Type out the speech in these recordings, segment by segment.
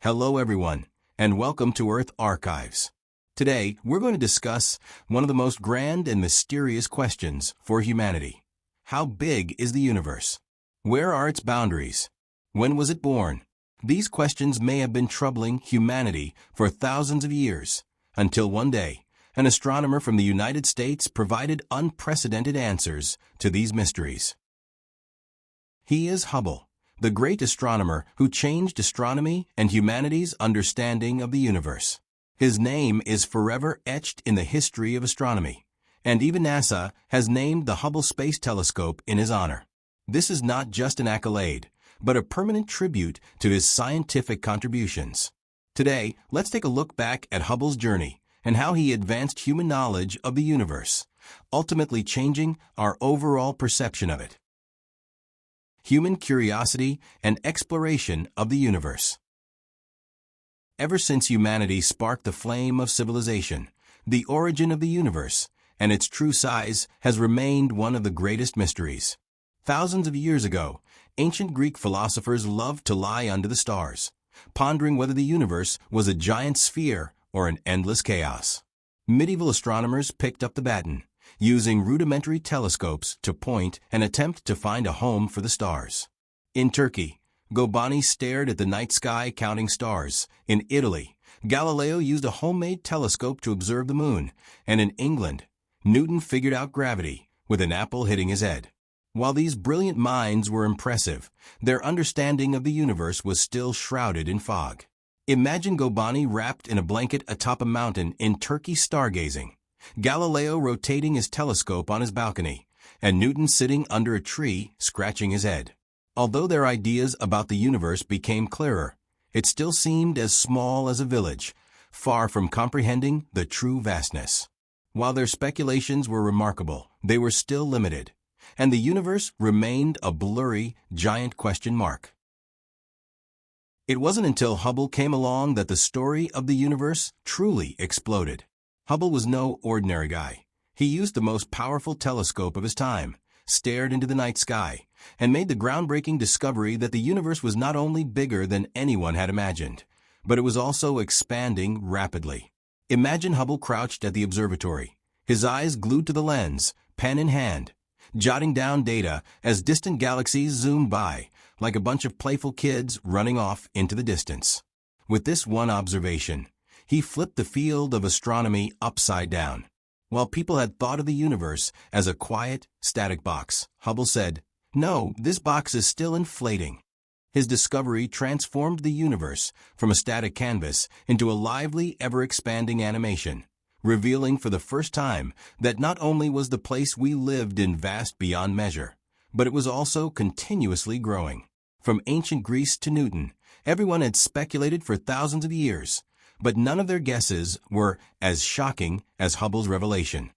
Hello everyone, and welcome to Earth Archives. Today, we're going to discuss one of the most grand and mysterious questions for humanity. How big is the universe? Where are its boundaries? When was it born? These questions may have been troubling humanity for thousands of years, until one day, an astronomer from the United States provided unprecedented answers to these mysteries. He is Hubble, the great astronomer who changed astronomy and humanity's understanding of the universe. His name is forever etched in the history of astronomy, and even NASA has named the Hubble Space Telescope in his honor. This is not just an accolade, but a permanent tribute to his scientific contributions. Today, let's take a look back at Hubble's journey and how he advanced human knowledge of the universe, ultimately changing our overall perception of it. Human curiosity and exploration of the universe. Ever since humanity sparked the flame of civilization, the origin of the universe and its true size has remained one of the greatest mysteries. Thousands of years ago, ancient Greek philosophers loved to lie under the stars, pondering whether the universe was a giant sphere or an endless chaos. Medieval astronomers picked up the baton, using rudimentary telescopes to point and attempt to find a home for the stars. In Turkey, Gobani stared at the night sky counting stars. In Italy, Galileo used a homemade telescope to observe the moon. And in England, Newton figured out gravity with an apple hitting his head. While these brilliant minds were impressive, their understanding of the universe was still shrouded in fog. Imagine Gobani wrapped in a blanket atop a mountain in Turkey stargazing, Galileo rotating his telescope on his balcony, and Newton sitting under a tree scratching his head. Although their ideas about the universe became clearer, it still seemed as small as a village, far from comprehending the true vastness. While their speculations were remarkable, they were still limited, and the universe remained a blurry, giant question mark. It wasn't until Hubble came along that the story of the universe truly exploded. Hubble was no ordinary guy. He used the most powerful telescope of his time, stared into the night sky, and made the groundbreaking discovery that the universe was not only bigger than anyone had imagined, but it was also expanding rapidly. Imagine Hubble crouched at the observatory, his eyes glued to the lens, pen in hand, jotting down data as distant galaxies zoomed by, like a bunch of playful kids running off into the distance. With this one observation, he flipped the field of astronomy upside down. While people had thought of the universe as a quiet, static box, Hubble said, "No, this box is still inflating." His discovery transformed the universe from a static canvas into a lively, ever-expanding animation, revealing for the first time that not only was the place we lived in vast beyond measure, but it was also continuously growing. From ancient Greece to Newton, everyone had speculated for thousands of years, but none of their guesses were as shocking as Hubble's revelation.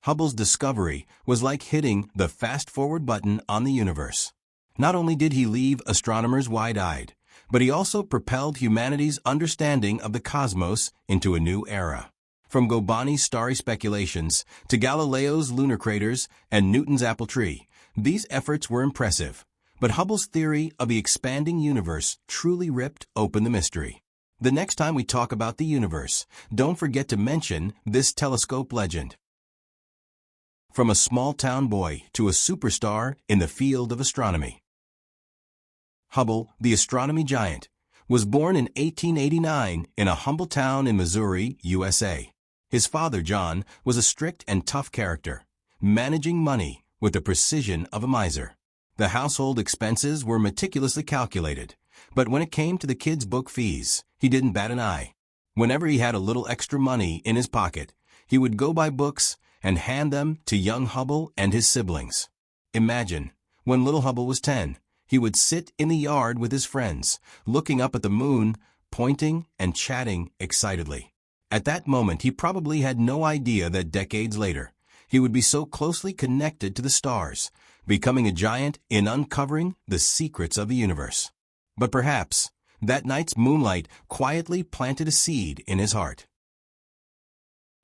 Hubble's discovery was like hitting the fast-forward button on the universe. Not only did he leave astronomers wide-eyed, but he also propelled humanity's understanding of the cosmos into a new era. From Gobani's starry speculations to Galileo's lunar craters and Newton's apple tree, these efforts were impressive, but Hubble's theory of the expanding universe truly ripped open the mystery. The next time we talk about the universe, don't forget to mention this telescope legend. From a small-town boy to a superstar in the field of astronomy. Hubble, the astronomy giant, was born in 1889 in a humble town in Missouri, USA. His father, John, was a strict and tough character, managing money with the precision of a miser. The household expenses were meticulously calculated, but when it came to the kids' book fees, he didn't bat an eye. Whenever he had a little extra money in his pocket, he would go buy books and hand them to young Hubble and his siblings. Imagine, when little Hubble was 10, he would sit in the yard with his friends, looking up at the moon, pointing and chatting excitedly. At that moment, he probably had no idea that decades later, he would be so closely connected to the stars, becoming a giant in uncovering the secrets of the universe. But perhaps that night's moonlight quietly planted a seed in his heart.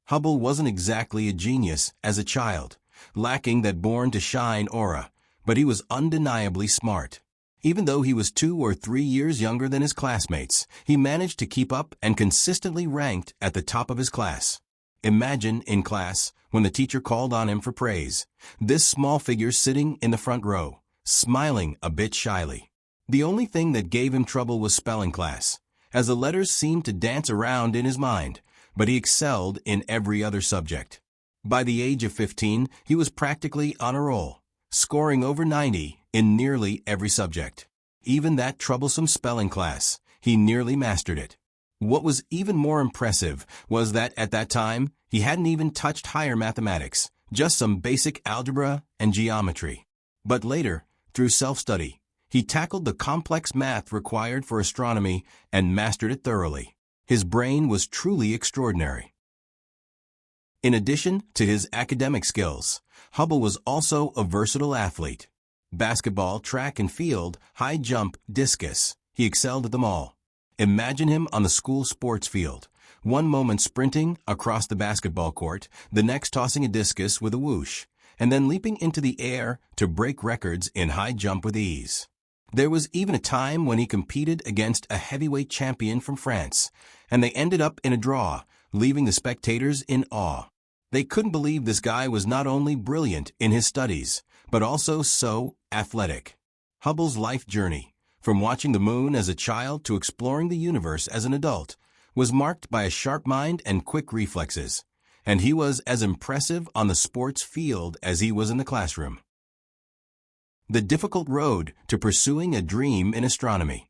Hubble wasn't exactly a genius as a child, lacking that born-to-shine aura, but he was undeniably smart. Even though he was 2 or 3 years younger than his classmates, he managed to keep up and consistently ranked at the top of his class. Imagine, in class, when the teacher called on him for praise, this small figure sitting in the front row, smiling a bit shyly. The only thing that gave him trouble was spelling class, as the letters seemed to dance around in his mind, but he excelled in every other subject. By the age of 15, he was practically on a roll, scoring over 90 in nearly every subject. Even that troublesome spelling class, he nearly mastered it. What was even more impressive was that at that time, he hadn't even touched higher mathematics, just some basic algebra and geometry. But later, through self-study, he tackled the complex math required for astronomy and mastered it thoroughly. His brain was truly extraordinary. In addition to his academic skills, Hubble was also a versatile athlete. Basketball, track and field, high jump, discus, he excelled at them all. Imagine him on the school sports field, one moment sprinting across the basketball court, the next tossing a discus with a whoosh, and then leaping into the air to break records in high jump with ease. There was even a time when he competed against a heavyweight champion from France, and they ended up in a draw, leaving the spectators in awe. They couldn't believe this guy was not only brilliant in his studies, but also so athletic. Hubble's life journey, from watching the moon as a child to exploring the universe as an adult, was marked by a sharp mind and quick reflexes, and he was as impressive on the sports field as he was in the classroom. The difficult road to pursuing a dream in astronomy.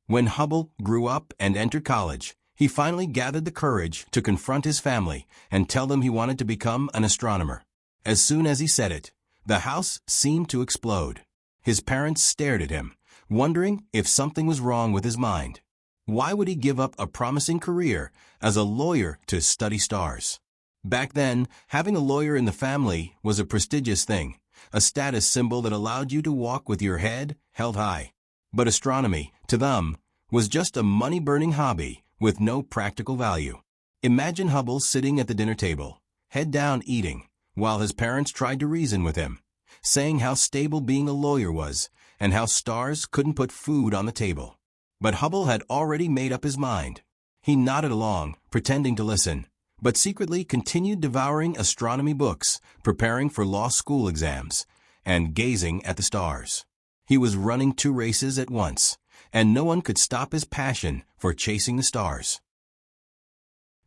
When Hubble grew up and entered college, he finally gathered the courage to confront his family and tell them he wanted to become an astronomer. As soon as he said it, the house seemed to explode. His parents stared at him, wondering if something was wrong with his mind. Why would he give up a promising career as a lawyer to study stars? Back then, having a lawyer in the family was a prestigious thing, a status symbol that allowed you to walk with your head held high. But astronomy, to them, was just a money-burning hobby with no practical value. Imagine Hubble sitting at the dinner table, head down eating, while his parents tried to reason with him, saying how stable being a lawyer was and how stars couldn't put food on the table. But Hubble had already made up his mind. He nodded along, pretending to listen, but secretly continued devouring astronomy books, preparing for law school exams, and gazing at the stars. He was running 2 races at once, and no one could stop his passion for chasing the stars.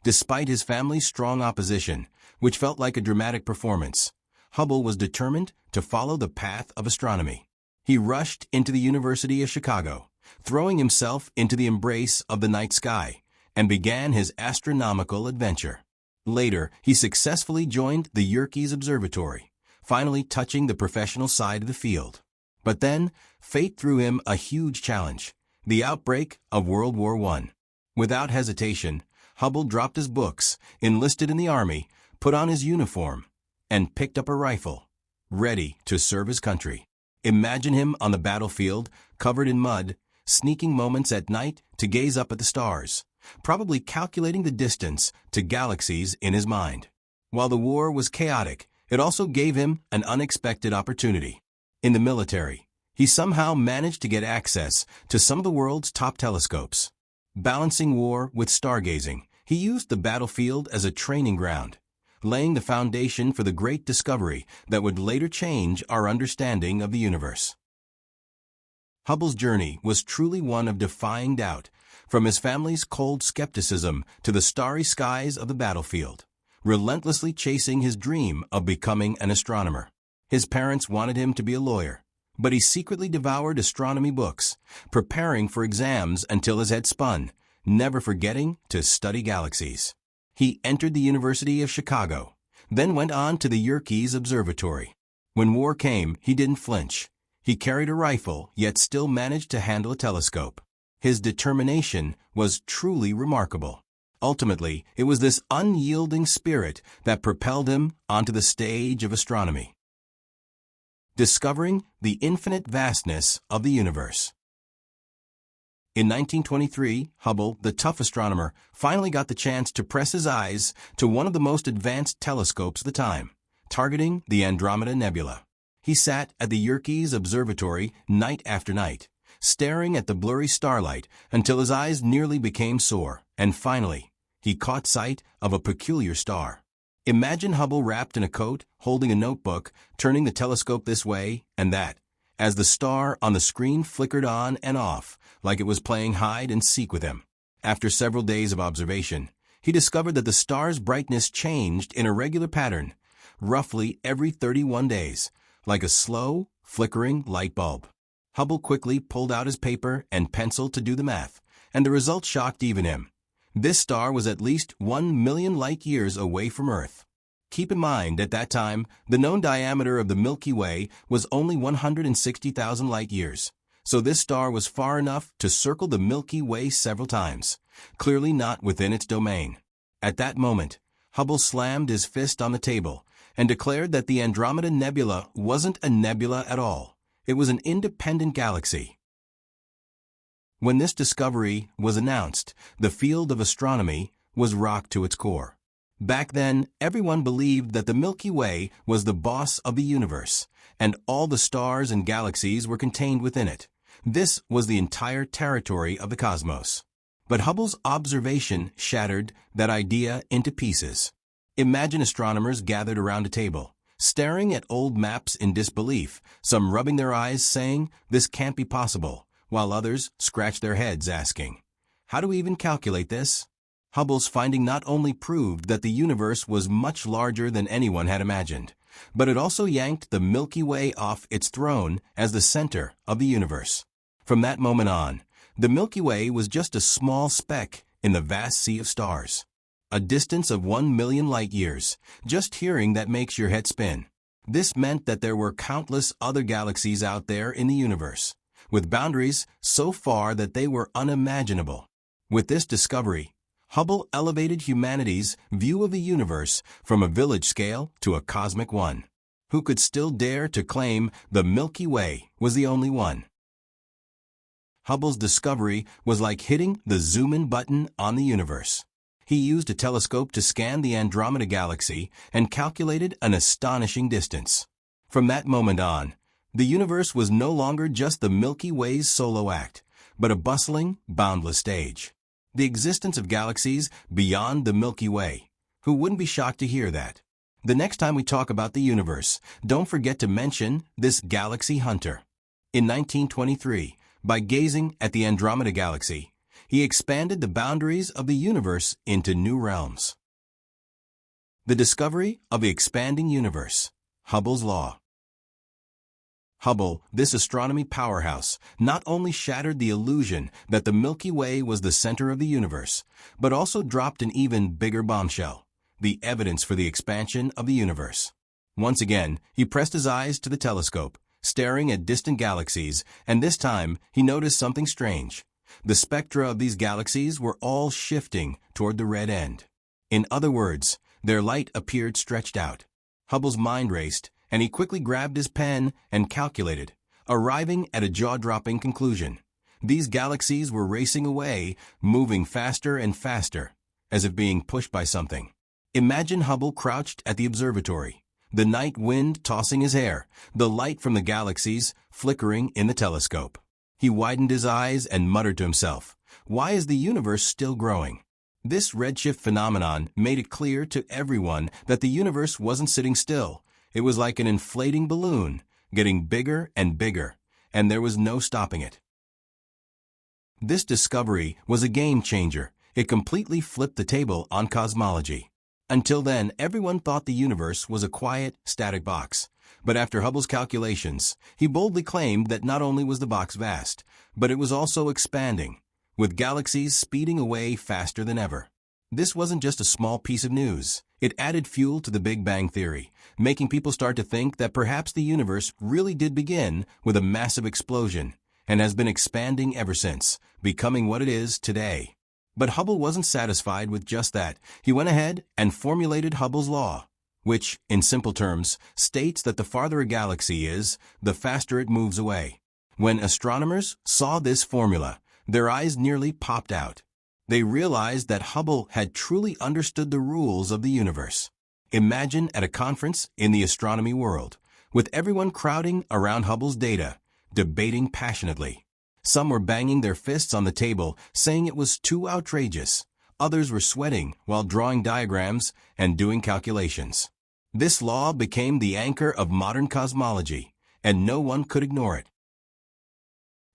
Despite his family's strong opposition, which felt like a dramatic performance, Hubble was determined to follow the path of astronomy. He rushed into the University of Chicago, throwing himself into the embrace of the night sky, and began his astronomical adventure. Later, he successfully joined the Yerkes Observatory, finally touching the professional side of the field. But then, fate threw him a huge challenge, the outbreak of World War I. Without hesitation, Hubble dropped his books, enlisted in the army, put on his uniform, and picked up a rifle, ready to serve his country. Imagine him on the battlefield, covered in mud, sneaking moments at night to gaze up at the stars, probably calculating the distance to galaxies in his mind. While the war was chaotic, it also gave him an unexpected opportunity. In the military, he somehow managed to get access to some of the world's top telescopes. Balancing war with stargazing, he used the battlefield as a training ground, laying the foundation for the great discovery that would later change our understanding of the universe. Hubble's journey was truly one of defying doubt, from his family's cold skepticism to the starry skies of the battlefield, relentlessly chasing his dream of becoming an astronomer. His parents wanted him to be a lawyer, but he secretly devoured astronomy books, preparing for exams until his head spun, never forgetting to study galaxies. He entered the University of Chicago, then went on to the Yerkes Observatory. When war came, he didn't flinch. He carried a rifle, yet still managed to handle a telescope. His determination was truly remarkable. Ultimately, it was this unyielding spirit that propelled him onto the stage of astronomy. Discovering the infinite vastness of the universe. In 1923, Hubble, the tough astronomer, finally got the chance to press his eyes to one of the most advanced telescopes of the time, targeting the Andromeda nebula. He sat at the Yerkes Observatory night after night, staring at the blurry starlight until his eyes nearly became sore, and finally, he caught sight of a peculiar star. Imagine Hubble wrapped in a coat, holding a notebook, turning the telescope this way and that, as the star on the screen flickered on and off, like it was playing hide and seek with him. After several days of observation, he discovered that the star's brightness changed in a regular pattern, roughly every 31 days, like a slow, flickering light bulb. Hubble quickly pulled out his paper and pencil to do the math, and the result shocked even him. This star was at least 1 million light-years away from Earth. Keep in mind, at that time, the known diameter of the Milky Way was only 160,000 light-years, so this star was far enough to circle the Milky Way several times, clearly not within its domain. At that moment, Hubble slammed his fist on the table and declared that the Andromeda Nebula wasn't a nebula at all. It was an independent galaxy. When this discovery was announced, the field of astronomy was rocked to its core. Back then, everyone believed that the Milky Way was the boss of the universe, and all the stars and galaxies were contained within it. This was the entire territory of the cosmos. But Hubble's observation shattered that idea into pieces. Imagine astronomers gathered around a table, staring at old maps in disbelief, some rubbing their eyes saying, "This can't be possible," while others scratched their heads asking, "How do we even calculate this?" Hubble's finding not only proved that the universe was much larger than anyone had imagined, but it also yanked the Milky Way off its throne as the center of the universe. From that moment on, the Milky Way was just a small speck in the vast sea of stars. A distance of 1 million light-years. Just hearing that makes your head spin. This meant that there were countless other galaxies out there in the universe, with boundaries so far that they were unimaginable. With this discovery, Hubble elevated humanity's view of the universe from a village scale to a cosmic one. Who could still dare to claim the Milky Way was the only one? Hubble's discovery was like hitting the zoom-in button on the universe. He used a telescope to scan the Andromeda galaxy and calculated an astonishing distance. From that moment on, the universe was no longer just the Milky Way's solo act, but a bustling, boundless stage. The existence of galaxies beyond the Milky Way. Who wouldn't be shocked to hear that? The next time we talk about the universe, don't forget to mention this galaxy hunter. In 1923, by gazing at the Andromeda galaxy, he expanded the boundaries of the universe into new realms. The discovery of the expanding universe. Hubble's law. Hubble, this astronomy powerhouse, not only shattered the illusion that the Milky Way was the center of the universe, but also dropped an even bigger bombshell, the evidence for the expansion of the universe. Once again, he pressed his eyes to the telescope, staring at distant galaxies, and this time he noticed something strange. The spectra of these galaxies were all shifting toward the red end. In other words, their light appeared stretched out. Hubble's mind raced, and he quickly grabbed his pen and calculated, arriving at a jaw-dropping conclusion. These galaxies were racing away, moving faster and faster, as if being pushed by something. Imagine Hubble crouched at the observatory, the night wind tossing his hair, the light from the galaxies flickering in the telescope. He widened his eyes and muttered to himself, "Why is the universe still growing?" This redshift phenomenon made it clear to everyone that the universe wasn't sitting still. It was like an inflating balloon, getting bigger and bigger, and there was no stopping it. This discovery was a game changer. It completely flipped the table on cosmology. Until then, everyone thought the universe was a quiet, static box. But after Hubble's calculations, he boldly claimed that not only was the box vast, but it was also expanding, with galaxies speeding away faster than ever. This wasn't just a small piece of news. It added fuel to the Big Bang Theory, making people start to think that perhaps the universe really did begin with a massive explosion and has been expanding ever since, becoming what it is today. But Hubble wasn't satisfied with just that. He went ahead and formulated Hubble's law, which, in simple terms, states that the farther a galaxy is, the faster it moves away. When astronomers saw this formula, their eyes nearly popped out. They realized that Hubble had truly understood the rules of the universe. Imagine at a conference in the astronomy world, with everyone crowding around Hubble's data, debating passionately. Some were banging their fists on the table, saying it was too outrageous. Others were sweating while drawing diagrams and doing calculations. This law became the anchor of modern cosmology, and no one could ignore it.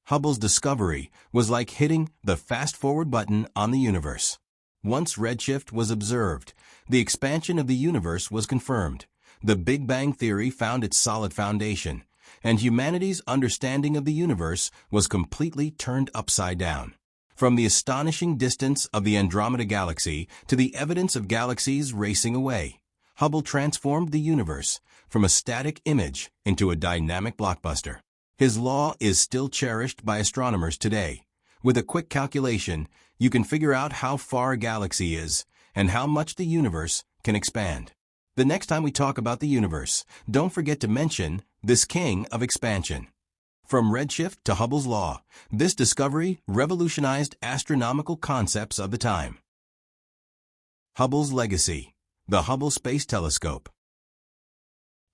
Hubble's discovery was like hitting the fast-forward button on the universe. Once redshift was observed, the expansion of the universe was confirmed. The Big Bang Theory found its solid foundation, and humanity's understanding of the universe was completely turned upside down. From the astonishing distance of the Andromeda galaxy to the evidence of galaxies racing away, Hubble transformed the universe from a static image into a dynamic blockbuster. His law is still cherished by astronomers today. With a quick calculation, you can figure out how far a galaxy is and how much the universe can expand. The next time we talk about the universe, don't forget to mention this king of expansion. From redshift to Hubble's law, this discovery revolutionized astronomical concepts of the time. Hubble's legacy, the Hubble Space Telescope.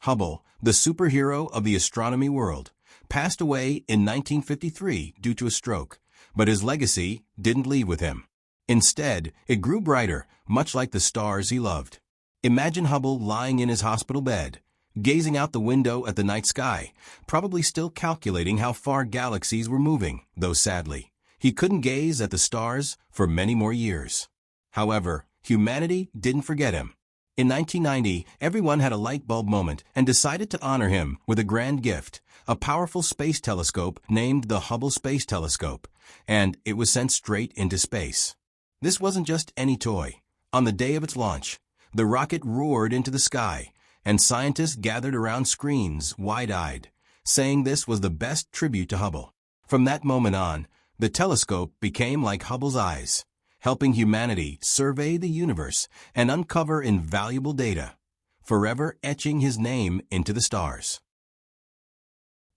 Hubble, the superhero of the astronomy world, passed away in 1953 due to a stroke, but his legacy didn't leave with him. Instead, it grew brighter, much like the stars he loved. Imagine Hubble lying in his hospital bed, gazing out the window at the night sky, probably still calculating how far galaxies were moving, though sadly, he couldn't gaze at the stars for many more years. However, humanity didn't forget him. In 1990, everyone had a light bulb moment and decided to honor him with a grand gift, a powerful space telescope named the Hubble Space Telescope, and it was sent straight into space. This wasn't just any toy. On the day of its launch, the rocket roared into the sky, and scientists gathered around screens, wide-eyed, saying this was the best tribute to Hubble. From that moment on, the telescope became like Hubble's eyes, helping humanity survey the universe and uncover invaluable data, forever etching his name into the stars.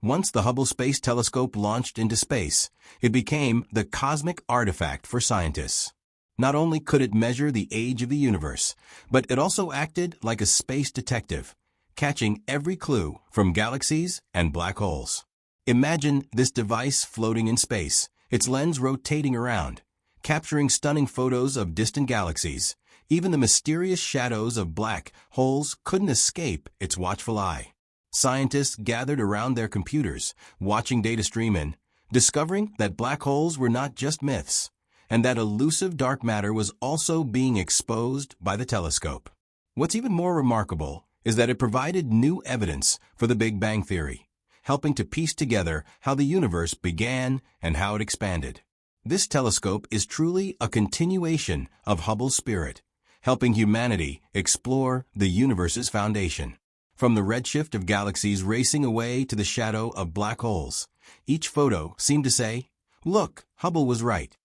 Once the Hubble Space Telescope launched into space, it became the cosmic artifact for scientists. Not only could it measure the age of the universe, but it also acted like a space detective, catching every clue from galaxies and black holes. Imagine this device floating in space, its lens rotating around, capturing stunning photos of distant galaxies. Even the mysterious shadows of black holes couldn't escape its watchful eye. Scientists gathered around their computers, watching data stream in, discovering that black holes were not just myths, and that elusive dark matter was also being exposed by the telescope. What's even more remarkable is that it provided new evidence for the Big Bang Theory, helping to piece together how the universe began and how it expanded. This telescope is truly a continuation of Hubble's spirit, helping humanity explore the universe's foundation. From the redshift of galaxies racing away to the shadow of black holes, each photo seemed to say, "Look, Hubble was right."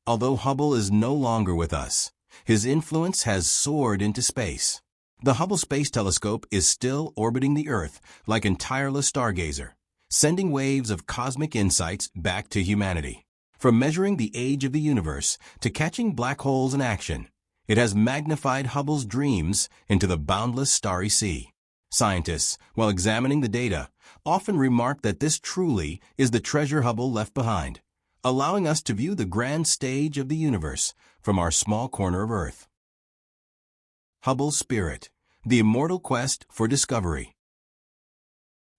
Although Hubble is no longer with us, his influence has soared into space. The Hubble Space Telescope is still orbiting the Earth like a tireless stargazer, sending waves of cosmic insights back to humanity. From measuring the age of the universe to catching black holes in action, it has magnified Hubble's dreams into the boundless starry sea. Scientists, while examining the data, often remark that this truly is the treasure Hubble left behind, allowing us to view the grand stage of the universe from our small corner of Earth. Hubble's spirit, the immortal quest for discovery.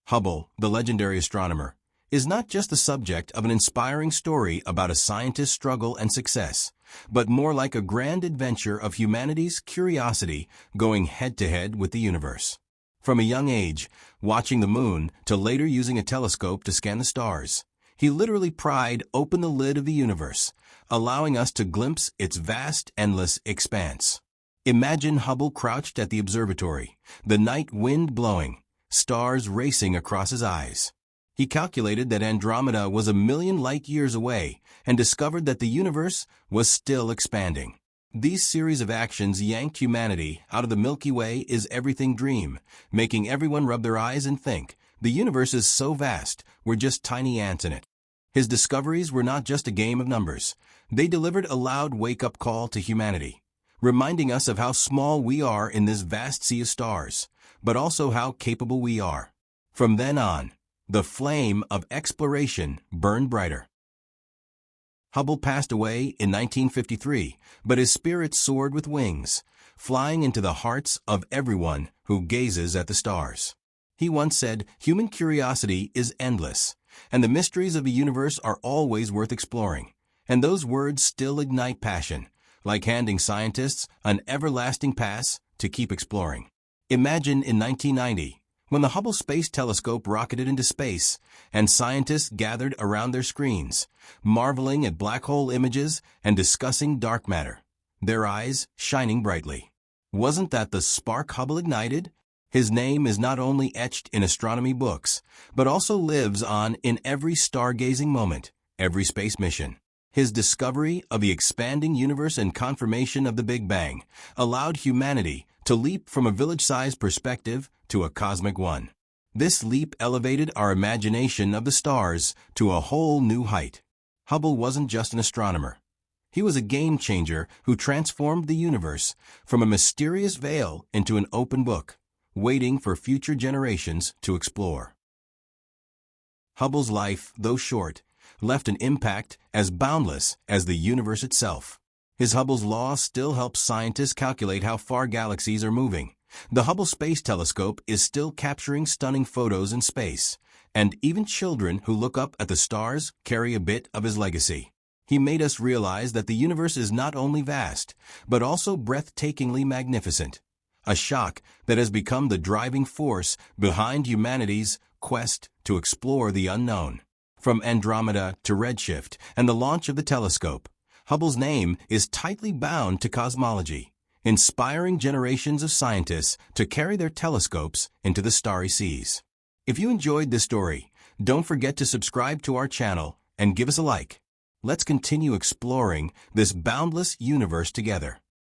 Hubble, the legendary astronomer, is not just the subject of an inspiring story about a scientist's struggle and success, but more like a grand adventure of humanity's curiosity going head-to-head with the universe. From a young age, watching the moon, to later using a telescope to scan the stars, he literally pried open the lid of the universe, allowing us to glimpse its vast, endless expanse. Imagine Hubble crouched at the observatory, the night wind blowing, stars racing across his eyes. He calculated that Andromeda was 1,000,000 light-years away and discovered that the universe was still expanding. These series of actions yanked humanity out of the Milky Way is everything dream, making everyone rub their eyes and think, the universe is so vast, we're just tiny ants in it. His discoveries were not just a game of numbers. They delivered a loud wake-up call to humanity, reminding us of how small we are in this vast sea of stars, but also how capable we are. From then on, the flame of exploration burned brighter. Hubble passed away in 1953, but his spirit soared with wings, flying into the hearts of everyone who gazes at the stars. He once said, "Human curiosity is endless, and the mysteries of the universe are always worth exploring." And those words still ignite passion, like handing scientists an everlasting pass to keep exploring. Imagine in 1990, when the Hubble Space Telescope rocketed into space, and scientists gathered around their screens, marveling at black hole images and discussing dark matter, their eyes shining brightly. Wasn't that the spark Hubble ignited? His name is not only etched in astronomy books, but also lives on in every stargazing moment, every space mission. His discovery of the expanding universe and confirmation of the Big Bang allowed humanity to leap from a village-sized perspective to a cosmic one. This leap elevated our imagination of the stars to a whole new height. Hubble wasn't just an astronomer. He was a game-changer who transformed the universe from a mysterious veil into an open book, waiting for future generations to explore. Hubble's life, though short, left an impact as boundless as the universe itself. His Hubble's law still helps scientists calculate how far galaxies are moving. The Hubble Space Telescope is still capturing stunning photos in space, and even children who look up at the stars carry a bit of his legacy. He made us realize that the universe is not only vast, but also breathtakingly magnificent, a shock that has become the driving force behind humanity's quest to explore the unknown. From Andromeda to redshift and the launch of the telescope, Hubble's name is tightly bound to cosmology, inspiring generations of scientists to carry their telescopes into the starry seas. If you enjoyed this story, don't forget to subscribe to our channel and give us a like. Let's continue exploring this boundless universe together.